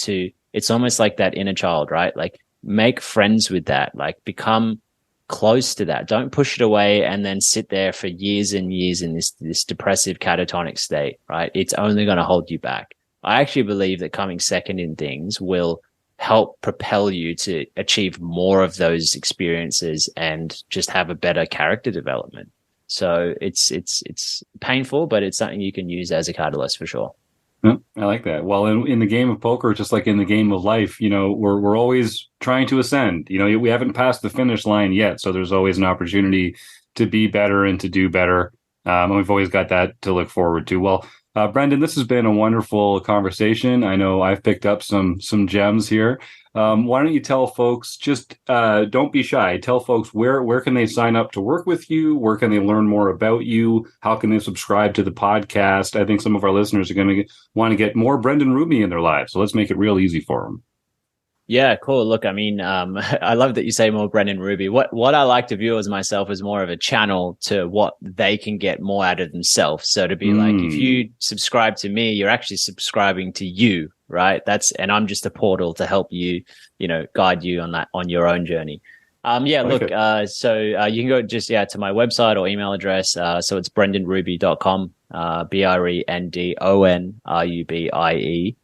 it's almost like that inner child, right? Like make friends with that, like become close to that. Don't push it away and then sit there for years and years in this depressive catatonic state, right? It's only going to hold you back. I actually believe that coming second in things will help propel you to achieve more of those experiences and just have a better character development. So it's painful, but it's something you can use as a catalyst for sure. Yeah, I like that. Well, in the game of poker, just like in the game of life, we're always trying to ascend. We haven't passed the finish line yet, so there's always an opportunity to be better and to do better. And we've always got that to look forward to. Well, Brendon, this has been a wonderful conversation. I know I've picked up some gems here. Why don't you tell folks, just don't be shy. Tell folks where can they sign up to work with you? Where can they learn more about you? How can they subscribe to the podcast? I think some of our listeners are going to want to get more Brendon Rubie in their lives. So let's make it real easy for them. Yeah, cool. Look, I mean, I love that you say more Brendon Rubie. What I like to view as myself as more of a channel to what they can get more out of themselves. So to be like, if you subscribe to me, you're actually subscribing to you, right? And I'm just a portal to help you, guide you on your own journey. So you can go to my website or email address. So it's brendonrubie.com, BrendonRubie.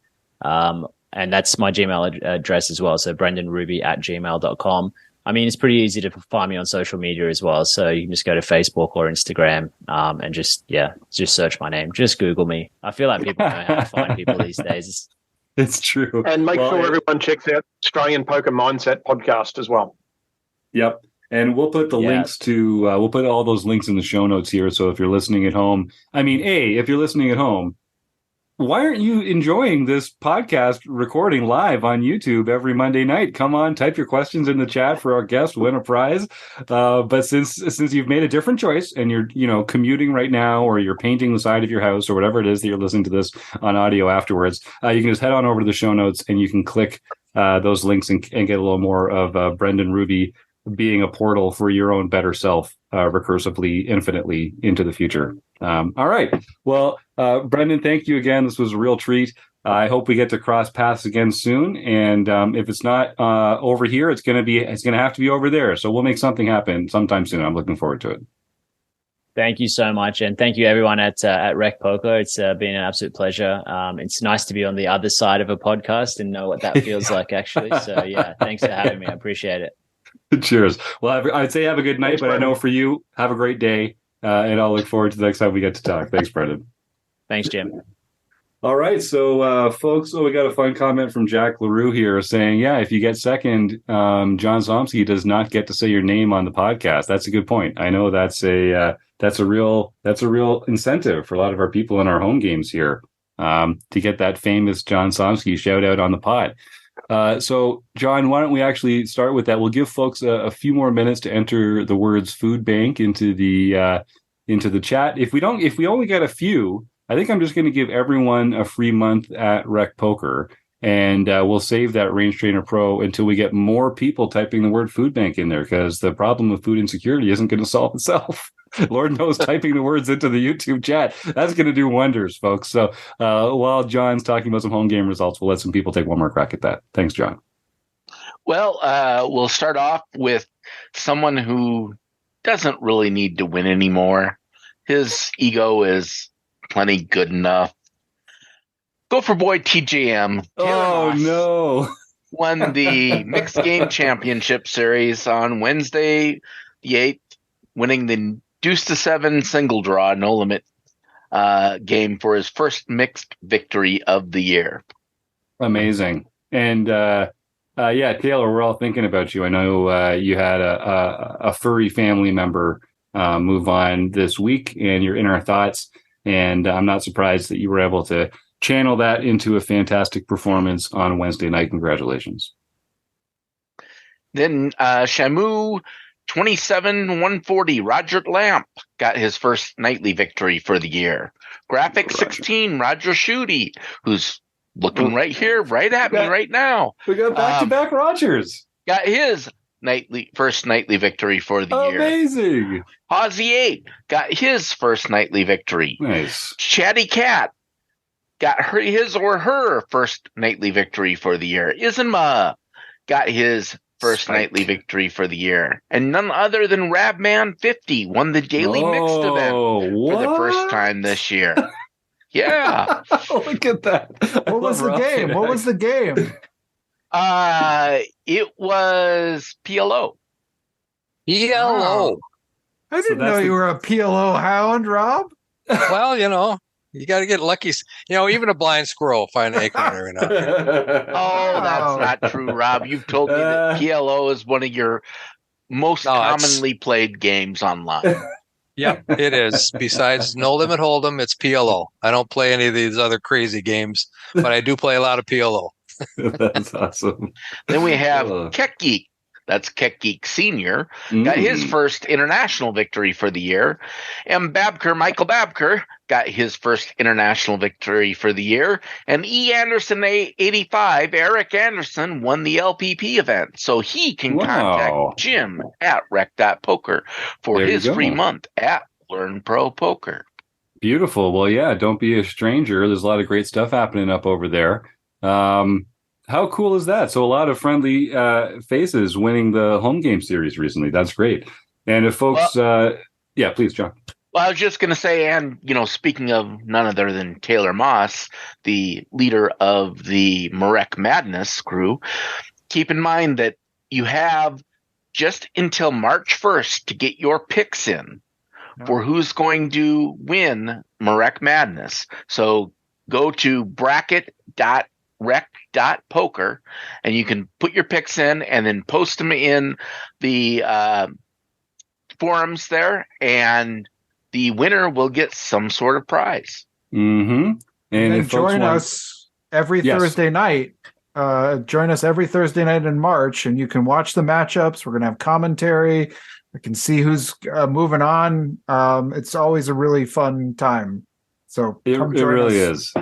And that's my Gmail address as well. So brendonrubie@gmail.com. I mean, it's pretty easy to find me on social media as well. So you can just go to Facebook or Instagram and just search my name. Just Google me. I feel like people know how to find people these days. It's true. And make sure everyone checks out Australian Poker Mindset podcast as well. Yep. And we'll put the links to, we'll put all those links in the show notes here. So if you're listening at home, if you're listening at home, why aren't you enjoying this podcast recording live on YouTube every Monday night? Come on, type your questions in the chat for our guest, win a prize. But since you've made a different choice and you're, commuting right now, or you're painting the side of your house or whatever it is that you're listening to this on audio afterwards, you can just head on over to the show notes and you can click those links and get a little more of Brendon Rubie being a portal for your own better self, recursively, infinitely into the future. All right. Well, Brendon, thank you again. This was a real treat. I hope we get to cross paths again soon. And if it's not over here, it's going to have to be over there. So we'll make something happen sometime soon. I'm looking forward to it. Thank you so much. And thank you everyone at RecPoker. It's been an absolute pleasure. It's nice to be on the other side of a podcast and know what that feels like, actually. So yeah, thanks for having me. I appreciate it. Cheers. Well, I'd say have a good night, but Brendon. I know for you, have a great day. And I'll look forward to the next time we get to talk. Thanks, Brendon. Thanks, Jim. All right. So, folks, we got a fun comment from Jack LaRue here saying, if you get second, John Somsky does not get to say your name on the podcast. That's a good point. I know that's a real incentive for a lot of our people in our home games here to get that famous John Somsky shout out on the pod. So, John, why don't we actually start with that? We'll give folks a few more minutes to enter the words "food bank" into the chat. If we only get a few, I think I'm just going to give everyone a free month at RecPoker, and we'll save that Range Trainer Pro until we get more people typing the word "food bank" in there, because the problem of food insecurity isn't going to solve itself. Lord knows typing the words into the YouTube chat, that's going to do wonders, folks. So while John's talking about some home game results, we'll let some people take one more crack at that. Thanks, John. Well, we'll start off with someone who doesn't really need to win anymore. His ego is plenty good enough. Gopher Boy TJM. Oh, no. Won the Mixed Game Championship Series on Wednesday, the 8th, winning the Deuce to 7 single draw, no limit game for his first mixed victory of the year. Amazing. And Taylor, we're all thinking about you. I know you had a furry family member move on this week, and you're in our thoughts. And I'm not surprised that you were able to channel that into a fantastic performance on Wednesday night. Congratulations. Then Shamu 27-140, Roger Lamp got his first nightly victory for the year. Graphic 16, Roger Schutte, who's looking right here, right at me right now. We got back-to-back Rogers. Got his first nightly victory for the year. Amazing. Aussie 8 got his first nightly victory. Nice. Chatty Cat got his or her first nightly victory for the year. Isnma got his first nightly victory for the year. And none other than Rabman50 won the daily mixed event for the first time this year. Yeah. Look at that. What was the game? What was the game? It was PLO. PLO. I didn't know you were a PLO hound, Rob. Well, you got to get lucky. Even a blind squirrel will find an acorn every now and then. Oh, that's not true, Rob. You've told me that PLO is one of your most commonly played games online. Yep, it is. Besides No Limit Hold'em, it's PLO. I don't play any of these other crazy games, but I do play a lot of PLO. That's awesome. Then we have Keck Geek. That's Keck Geek Senior. Got his first international victory for the year. And Michael Babker, got his first international victory for the year. And E. Anderson 85, Eric Anderson, won the LPP event. So he can contact Jim at rec.poker for his free month at Learn Pro Poker. Beautiful. Well, yeah, don't be a stranger. There's a lot of great stuff happening up over there. How cool is that? So a lot of friendly faces winning the home game series recently. That's great. And if folks, please, John. Well, I was just going to say, and, speaking of none other than Taylor Moss, the leader of the Marek Madness crew, keep in mind that you have just until March 1st to get your picks in for who's going to win Marek Madness. So go to bracket.rec.poker and you can put your picks in and then post them in the forums there, and the winner will get some sort of prize. Mm-hmm. And if join us every Thursday night. Join us every Thursday night in March, and you can watch the matchups. We're going to have commentary. We can see who's moving on. It's always a really fun time. So it really is.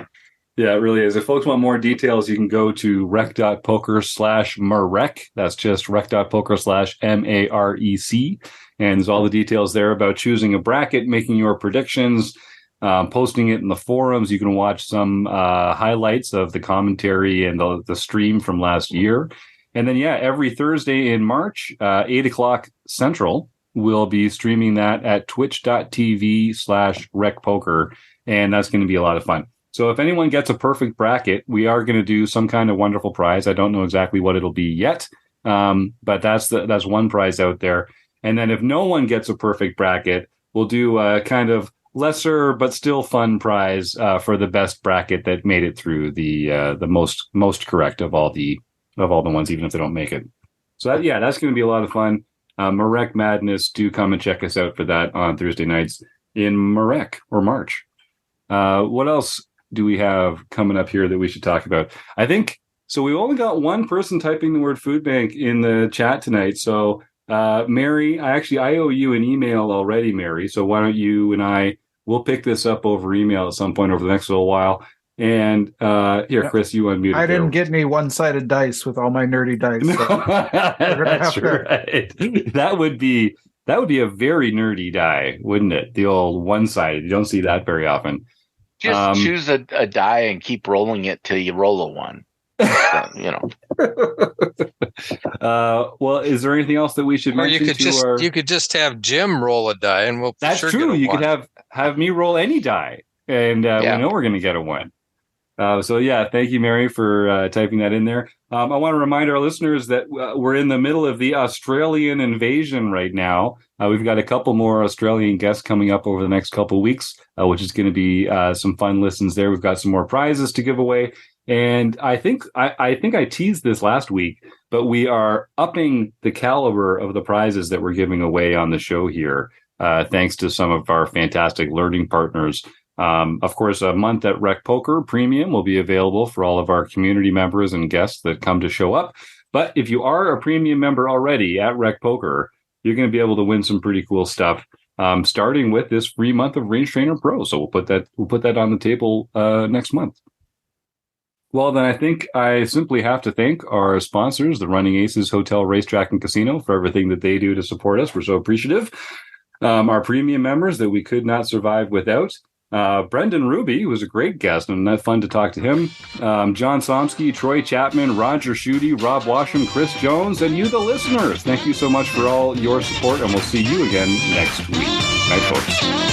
Yeah, it really is. If folks want more details, you can go to rec.poker/Marek. That's just rec.poker/MAREC. And there's all the details there about choosing a bracket, making your predictions, posting it in the forums. You can watch some highlights of the commentary and the stream from last year. And then, every Thursday in March, 8 o'clock Central, we'll be streaming that at twitch.tv/RecPoker. And that's going to be a lot of fun. So if anyone gets a perfect bracket, we are going to do some kind of wonderful prize. I don't know exactly what it'll be yet, but that's one prize out there. And then if no one gets a perfect bracket, we'll do a kind of lesser but still fun prize for the best bracket that made it through the most correct of all the ones, even if they don't make it. So that's going to be a lot of fun. Marek Madness, do come and check us out for that on Thursday nights in Marek or March. What else do we have coming up here that we should talk about? I think so. We've only got one person typing the word food bank in the chat tonight. So Mary, I owe you an email already, Mary. So why don't you and we'll pick this up over email at some point over the next little while. And here, Chris, you unmuted. I didn't get any one-sided dice with all my nerdy dice. So that's right. That would be a very nerdy die, wouldn't it? The old one-sided. You don't see that very often. Just choose a die and keep rolling it till you roll a one. Well, is there anything else that we should mention? You could just have Jim roll a die, and we'll. That's sure true. Get a you one. could have me roll any die, and we know we're going to get a one. Thank you, Mary, for typing that in there. I want to remind our listeners that we're in the middle of the Australian invasion right now. We've got a couple more Australian guests coming up over the next couple of weeks, which is going to be some fun listens there. We've got some more prizes to give away. And I think I teased this last week, but we are upping the caliber of the prizes that we're giving away on the show here, thanks to some of our fantastic learning partners. Of course, a month at RecPoker Premium will be available for all of our community members and guests that come to show up. But if you are a premium member already at RecPoker, you're going to be able to win some pretty cool stuff, starting with this free month of Range Trainer Pro. So we'll put that on the table next month. Well, then I think I simply have to thank our sponsors, the Running Aces Hotel, Racetrack, and Casino, for everything that they do to support us. We're so appreciative. Our premium members that we could not survive without. Brendon Rubie, who was a great guest, and that's fun to talk to him. John Somsky, Troy Chapman, Roger Schutte, Rob Washam, Chris Jones, and you, the listeners. Thank you so much for all your support, and we'll see you again next week. Night, folks.